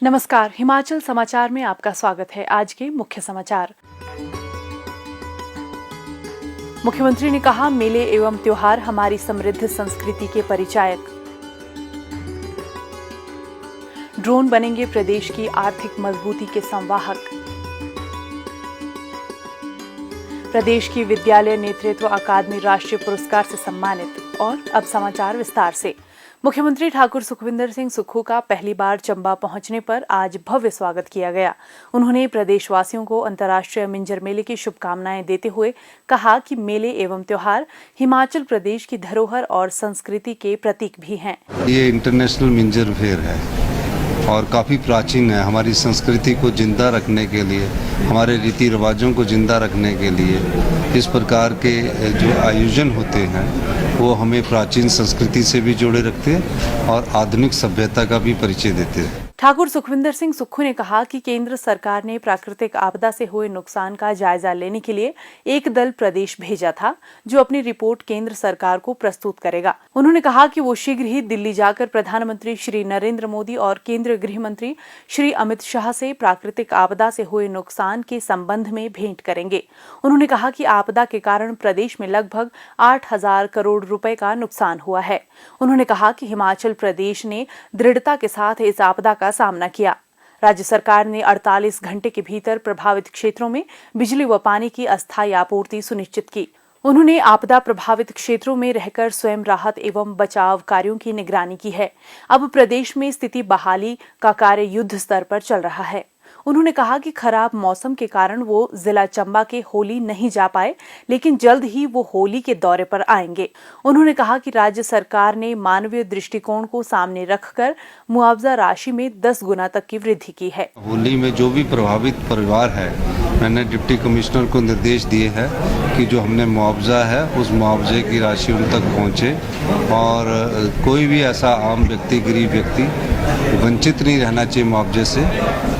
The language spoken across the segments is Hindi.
नमस्कार, हिमाचल समाचार में आपका स्वागत है। आज के मुख्य समाचार। मुख्यमंत्री ने कहा, मेले एवं त्योहार हमारी समृद्ध संस्कृति के परिचायक। ड्रोन बनेंगे प्रदेश की आर्थिक मजबूती के संवाहक। प्रदेश की विद्यालय नेतृत्व अकादमी राष्ट्रीय पुरस्कार से सम्मानित। और अब समाचार विस्तार से। मुख्यमंत्री ठाकुर सुखविंदर सिंह सुक्खू का पहली बार चंबा पहुंचने पर आज भव्य स्वागत किया गया। उन्होंने प्रदेशवासियों को अंतर्राष्ट्रीय मिंजर मेले की शुभकामनाएं देते हुए कहा कि मेले एवं त्योहार हिमाचल प्रदेश की धरोहर और संस्कृति के प्रतीक भी हैं। ये इंटरनेशनल मिंजर फेयर है और काफ़ी प्राचीन है। हमारी संस्कृति को जिंदा रखने के लिए, हमारे रीति रिवाजों को जिंदा रखने के लिए इस प्रकार के जो आयोजन होते हैं वो हमें प्राचीन संस्कृति से भी जोड़े रखते हैं और आधुनिक सभ्यता का भी परिचय देते हैं। ठाकुर सुखविंदर सिंह सुक्खू ने कहा कि केंद्र सरकार ने प्राकृतिक आपदा से हुए नुकसान का जायजा लेने के लिए एक दल प्रदेश भेजा था, जो अपनी रिपोर्ट केंद्र सरकार को प्रस्तुत करेगा। उन्होंने कहा कि वो शीघ्र ही दिल्ली जाकर प्रधानमंत्री श्री नरेंद्र मोदी और केंद्रीय गृह मंत्री श्री अमित शाह से प्राकृतिक आपदा से हुए नुकसान के संबंध में भेंट करेंगे। उन्होंने कहा कि आपदा के कारण प्रदेश में लगभग 8,000 करोड़ रुपए का नुकसान हुआ है। उन्होंने कहा कि हिमाचल प्रदेश ने दृढ़ता के साथ इस आपदा का सामना किया। राज्य सरकार ने 48 घंटे के भीतर प्रभावित क्षेत्रों में बिजली व पानी की अस्थायी आपूर्ति सुनिश्चित की। उन्होंने आपदा प्रभावित क्षेत्रों में रहकर स्वयं राहत एवं बचाव कार्यों की निगरानी की है। अब प्रदेश में स्थिति बहाली का कार्य युद्ध स्तर पर चल रहा है। उन्होंने कहा कि खराब मौसम के कारण वो जिला चंबा के होली नहीं जा पाए, लेकिन जल्द ही वो होली के दौरे पर आएंगे। उन्होंने कहा कि राज्य सरकार ने मानवीय दृष्टिकोण को सामने रखकर मुआवजा राशि में 10 गुना तक की वृद्धि की है। होली में जो भी प्रभावित परिवार है, मैंने डिप्टी कमिश्नर को निर्देश दिए हैं कि जो हमने मुआवजा है उस मुआवजे की राशि उन तक पहुँचे और कोई भी ऐसा आम व्यक्ति, गरीब व्यक्ति वंचित नहीं रहना चाहिए मुआवजे से।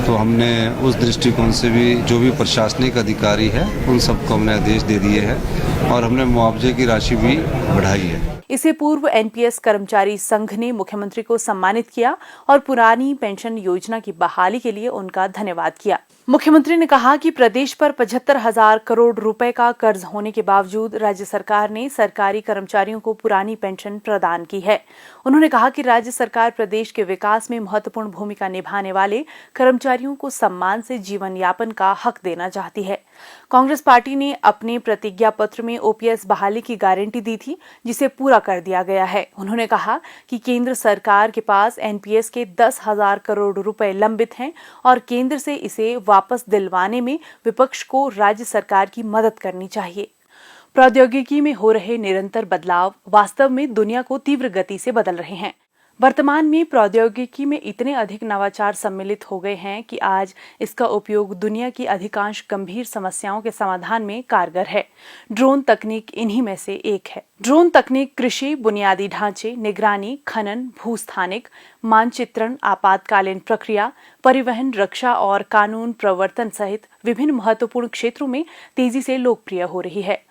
तो हमने उस दृष्टिकोण से भी जो भी प्रशासनिक अधिकारी है उन सबको हमने आदेश दे दिए हैं और हमने मुआवजे की राशि भी बढ़ाई है। इससे पूर्व एनपीएस कर्मचारी संघ ने मुख्यमंत्री को सम्मानित किया और पुरानी पेंशन योजना की बहाली के लिए उनका धन्यवाद किया। मुख्यमंत्री ने कहा कि प्रदेश पर 75,000 करोड़ रुपए का कर्ज होने के बावजूद राज्य सरकार ने सरकारी कर्मचारियों को पुरानी पेंशन प्रदान की है। उन्होंने कहा कि राज्य सरकार प्रदेश के विकास में महत्वपूर्ण भूमिका निभाने वाले कर्मचारियों को सम्मान से जीवन यापन का हक देना चाहती है। कांग्रेस पार्टी ने अपने प्रतिज्ञा पत्र में ओपीएस बहाली की गारंटी दी थी, जिसे पूरा कर दिया गया है। उन्होंने कहा कि केंद्र सरकार के पास एनपीएस के 10,000 करोड़ रुपए लंबित हैं और केंद्र से इसे वापस दिलवाने में विपक्ष को राज्य सरकार की मदद करनी चाहिए। प्रौद्योगिकी में हो रहे निरंतर बदलाव वास्तव में दुनिया को तीव्र गति से बदल रहे हैं। वर्तमान में प्रौद्योगिकी में इतने अधिक नवाचार सम्मिलित हो गए हैं कि आज इसका उपयोग दुनिया की अधिकांश गंभीर समस्याओं के समाधान में कारगर है। ड्रोन तकनीक इन्हीं में से एक है। ड्रोन तकनीक कृषि, बुनियादी ढांचे, निगरानी, खनन, भूस्थानिक, मानचित्रण, आपातकालीन प्रक्रिया, परिवहन, रक्षा और कानून प्रवर्तन सहित विभिन्न महत्वपूर्ण क्षेत्रों में तेजी से लोकप्रिय हो रही है।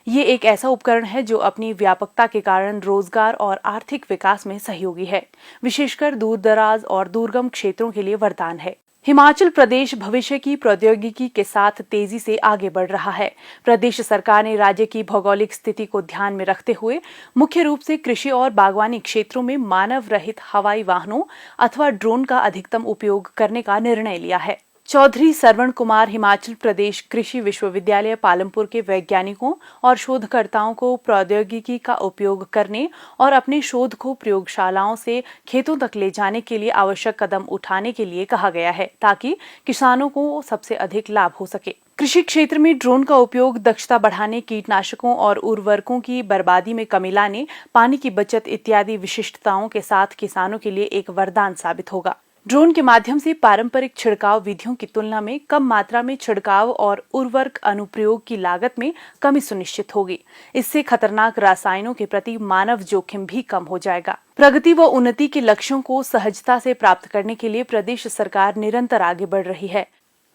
ये एक ऐसा उपकरण है जो अपनी व्यापकता के कारण रोजगार और आर्थिक विकास में सहयोगी है, विशेषकर दूरदराज और दुर्गम क्षेत्रों के लिए वरदान है। हिमाचल प्रदेश भविष्य की प्रौद्योगिकी के साथ तेजी से आगे बढ़ रहा है। प्रदेश सरकार ने राज्य की भौगोलिक स्थिति को ध्यान में रखते हुए मुख्य रूप से कृषि और बागवानी क्षेत्रों में मानव रहित हवाई वाहनों अथवा ड्रोन का अधिकतम उपयोग करने का निर्णय लिया है। चौधरी सरवण कुमार हिमाचल प्रदेश कृषि विश्वविद्यालय पालमपुर के वैज्ञानिकों और शोधकर्ताओं को प्रौद्योगिकी का उपयोग करने और अपने शोध को प्रयोगशालाओं से खेतों तक ले जाने के लिए आवश्यक कदम उठाने के लिए कहा गया है, ताकि किसानों को सबसे अधिक लाभ हो सके। कृषि क्षेत्र में ड्रोन का उपयोग दक्षता बढ़ाने, कीटनाशकों और उर्वरकों की बर्बादी में कमी लाने, पानी की बचत इत्यादि विशिष्टताओं के साथ किसानों के लिए एक वरदान साबित होगा। ड्रोन के माध्यम से पारंपरिक छिड़काव विधियों की तुलना में कम मात्रा में छिड़काव और उर्वरक अनुप्रयोग की लागत में कमी सुनिश्चित होगी। इससे खतरनाक रसायनों के प्रति मानव जोखिम भी कम हो जाएगा। प्रगति व उन्नति के लक्ष्यों को सहजता से प्राप्त करने के लिए प्रदेश सरकार निरंतर आगे बढ़ रही है।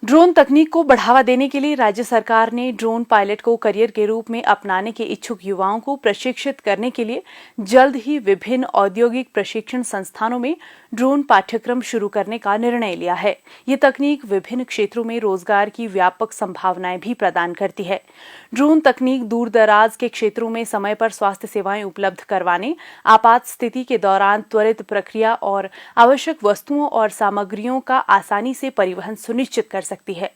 ड्रोन तकनीक को बढ़ावा देने के लिए राज्य सरकार ने ड्रोन पायलट को करियर के रूप में अपनाने के इच्छुक युवाओं को प्रशिक्षित करने के लिए जल्द ही विभिन्न औद्योगिक प्रशिक्षण संस्थानों में ड्रोन पाठ्यक्रम शुरू करने का निर्णय लिया है। ये तकनीक विभिन्न क्षेत्रों में रोजगार की व्यापक संभावनाएं भी प्रदान करती है। ड्रोन तकनीक दूर दराज के क्षेत्रों में समय पर स्वास्थ्य सेवाएं उपलब्ध करवाने, आपात स्थिति के दौरान त्वरित प्रक्रिया और आवश्यक वस्तुओं और सामग्रियों का आसानी से परिवहन सुनिश्चित कर सकती है।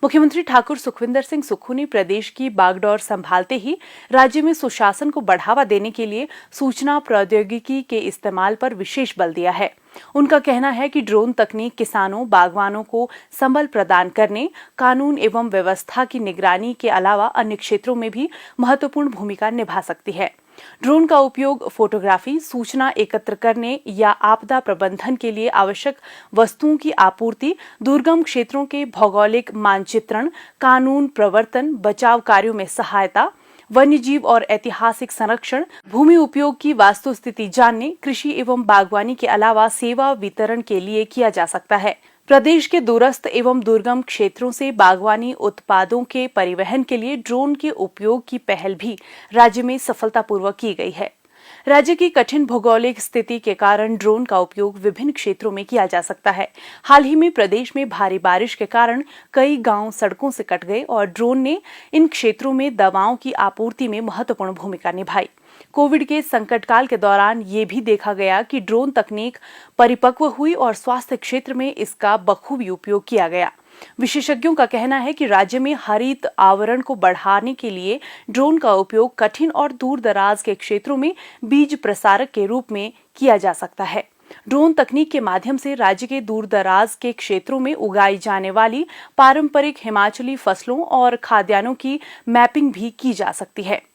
मुख्यमंत्री ठाकुर सुखविंदर सिंह सुक्खू ने प्रदेश की बागडोर संभालते ही राज्य में सुशासन को बढ़ावा देने के लिए सूचना प्रौद्योगिकी के इस्तेमाल पर विशेष बल दिया है। उनका कहना है कि ड्रोन तकनीक किसानों, बागवानों को संबल प्रदान करने, कानून एवं व्यवस्था की निगरानी के अलावा अन्य क्षेत्रों में भी महत्वपूर्ण भूमिका निभा सकती है। ड्रोन का उपयोग फोटोग्राफी, सूचना एकत्र करने या आपदा प्रबंधन के लिए आवश्यक वस्तुओं की आपूर्ति, दुर्गम क्षेत्रों के भौगोलिक मानचित्रण, कानून प्रवर्तन, बचाव कार्यों में सहायता, वन्यजीव और ऐतिहासिक संरक्षण, भूमि उपयोग की वास्तुस्थिति जानने, कृषि एवं बागवानी के अलावा सेवा वितरण के लिए किया जा सकता है। प्रदेश के दूरस्थ एवं दुर्गम क्षेत्रों से बागवानी उत्पादों के परिवहन के लिए ड्रोन के उपयोग की पहल भी राज्य में सफलतापूर्वक की गई है। राज्य की कठिन भौगोलिक स्थिति के कारण ड्रोन का उपयोग विभिन्न क्षेत्रों में किया जा सकता है। हाल ही में प्रदेश में भारी बारिश के कारण कई गांव सड़कों से कट गए और ड्रोन ने इन क्षेत्रों में दवाओं की आपूर्ति में महत्वपूर्ण भूमिका निभाई। कोविड के संकट काल के दौरान ये भी देखा गया कि ड्रोन तकनीक परिपक्व हुई और स्वास्थ्य क्षेत्र में इसका बखूबी उपयोग किया गया। विशेषज्ञों का कहना है कि राज्य में हरित आवरण को बढ़ाने के लिए ड्रोन का उपयोग कठिन और दूर दराज के क्षेत्रों में बीज प्रसारक के रूप में किया जा सकता है। ड्रोन तकनीक के माध्यम से राज्य के दूर दराज के क्षेत्रों में उगाई जाने वाली पारंपरिक हिमाचली फसलों और खाद्यान्नों की मैपिंग भी की जा सकती है।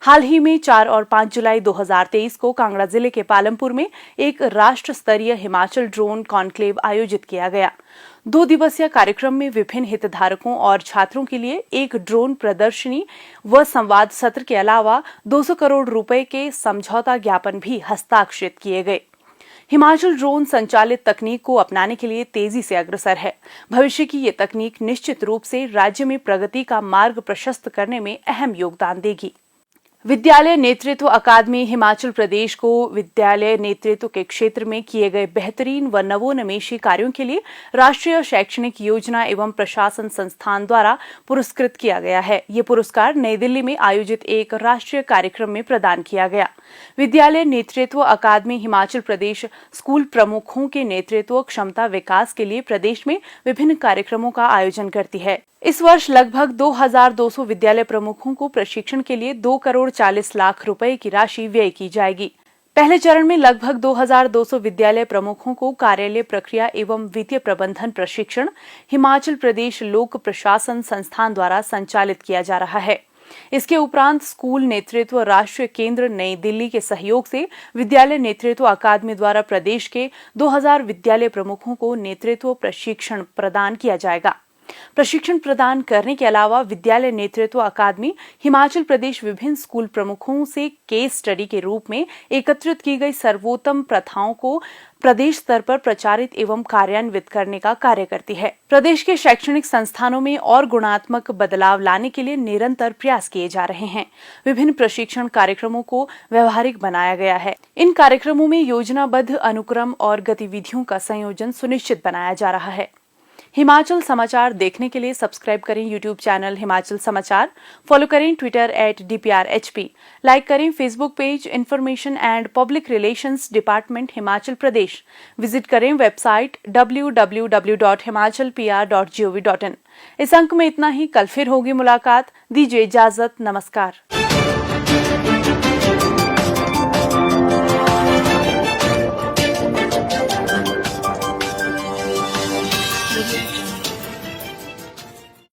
हाल ही में 4 और 5 जुलाई 2023 को कांगड़ा जिले के पालमपुर में एक राष्ट्र स्तरीय हिमाचल ड्रोन कॉन्क्लेव आयोजित किया गया। 2 दिवसीय कार्यक्रम में विभिन्न हितधारकों और छात्रों के लिए एक ड्रोन प्रदर्शनी व संवाद सत्र के अलावा 200 करोड़ रुपए के समझौता ज्ञापन भी हस्ताक्षरित किए गए। हिमाचल ड्रोन संचालित तकनीक को अपनाने के लिए तेजी से अग्रसर है। भविष्य की ये तकनीक निश्चित रूप से राज्य में प्रगति का मार्ग प्रशस्त करने में अहम योगदान देगी। विद्यालय नेतृत्व अकादमी हिमाचल प्रदेश को विद्यालय नेतृत्व के क्षेत्र में किए गए बेहतरीन व नवोन्मेषी कार्यों के लिए राष्ट्रीय शैक्षणिक योजना एवं प्रशासन संस्थान द्वारा पुरस्कृत किया गया है। ये पुरस्कार नई दिल्ली में आयोजित एक राष्ट्रीय कार्यक्रम में प्रदान किया गया। विद्यालय नेतृत्व अकादमी हिमाचल प्रदेश स्कूल प्रमुखों के नेतृत्व क्षमता विकास के लिए प्रदेश में विभिन्न कार्यक्रमों का आयोजन करती है। इस वर्ष लगभग 2200 विद्यालय प्रमुखों को प्रशिक्षण के लिए 2 करोड़ 40 लाख रुपए की राशि व्यय की जाएगी। पहले चरण में लगभग 2200 विद्यालय प्रमुखों को कार्यालय प्रक्रिया एवं वित्तीय प्रबंधन प्रशिक्षण हिमाचल प्रदेश लोक प्रशासन संस्थान द्वारा संचालित किया जा रहा है। इसके उपरांत स्कूल नेतृत्व राष्ट्रीय केंद्र नई दिल्ली के सहयोग से विद्यालय नेतृत्व अकादमी द्वारा प्रदेश के 2000 विद्यालय प्रमुखों को नेतृत्व प्रशिक्षण प्रदान किया जाएगा। प्रशिक्षण प्रदान करने के अलावा विद्यालय नेतृत्व अकादमी हिमाचल प्रदेश विभिन्न स्कूल प्रमुखों से केस स्टडी के रूप में एकत्रित की गई सर्वोत्तम प्रथाओं को प्रदेश स्तर पर प्रचारित एवं कार्यान्वित करने का कार्य करती है। प्रदेश के शैक्षणिक संस्थानों में और गुणात्मक बदलाव लाने के लिए निरंतर प्रयास किए जा रहे हैं। विभिन्न प्रशिक्षण कार्यक्रमों को व्यवहारिक बनाया गया है। इन कार्यक्रमों में योजनाबद्ध अनुक्रम और गतिविधियों का संयोजन सुनिश्चित बनाया जा रहा है। हिमाचल समाचार देखने के लिए सब्सक्राइब करें यूट्यूब चैनल हिमाचल समाचार, फॉलो करें ट्विटर @DPRHP, लाइक करें Facebook page information and public relations department Himachal Pradesh, visit करें वेबसाइट www.himachalpr.gov.in। इस अंक में इतना ही। कल फिर होगी मुलाकात। दीजिए इजाजत। नमस्कार।